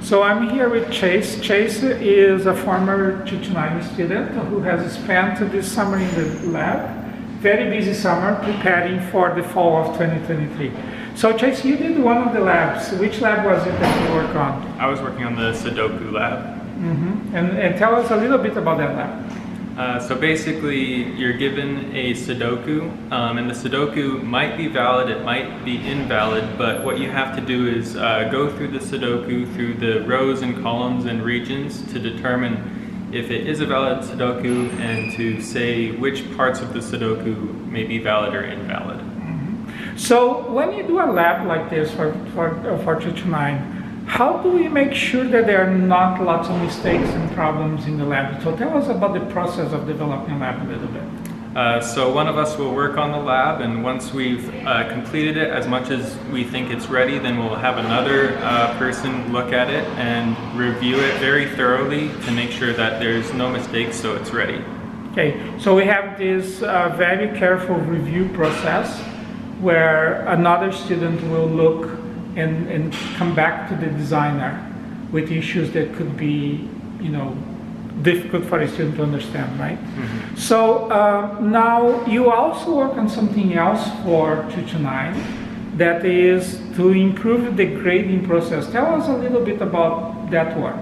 So I'm here with Chase. Chase is a former 229 student who has spent this summer in the lab. Very busy summer preparing for the fall of 2023. So Chase, you did one of the labs. Which lab was it that you worked on? I was working on the Sudoku Lab. And tell us a little bit about that lab. So basically, you're given a Sudoku, and the Sudoku might be valid, it might be invalid, but what you have to do is go through the Sudoku through the rows and columns and regions to determine if it is a valid Sudoku and to say which parts of the Sudoku may be valid or invalid. So when you do a lab like this for 229, how do we make sure that there are not lots of mistakes and problems in the lab? So tell us about the process of developing a lab a little bit. So one of us will work on the lab, and once we've completed it as much as we think it's ready, then we'll have another person look at it and review it very thoroughly to make sure that there's no mistakes so it's ready. Okay, so we have this very careful review process where another student will look and come back to the designer with issues that could be, difficult for a student to understand, right? So now you also work on something else for 229 that is to improve the grading process. Tell us a little bit about that work.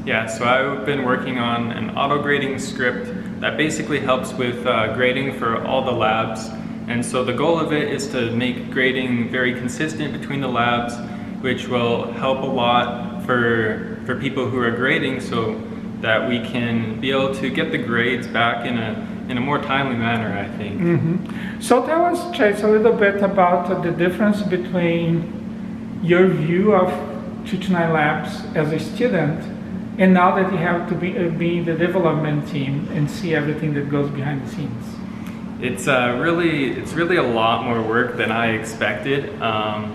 Yeah, so I've been working on an auto-grading script that basically helps with grading for all the labs. And so the goal of it is to make grading very consistent between the labs, which will help a lot for people who are grading so that we can be able to get the grades back in a more timely manner, I think. So tell us, Chase, a little bit about the difference between your view of 229 Labs as a student and now that you have to be in the development team and see everything that goes behind the scenes. It's really a lot more work than I expected. I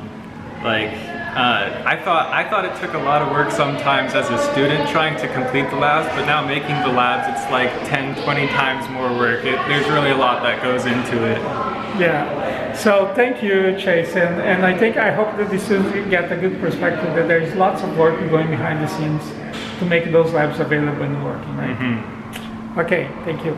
thought it took a lot of work sometimes as a student trying to complete the labs, but now making the labs, it's like 10, 20 times more work. There's really a lot that goes into it. Yeah. So thank you, Chase, and I hope that this will get a good perspective that there is lots of work going behind the scenes to make those labs available and working, right? Okay. Thank you.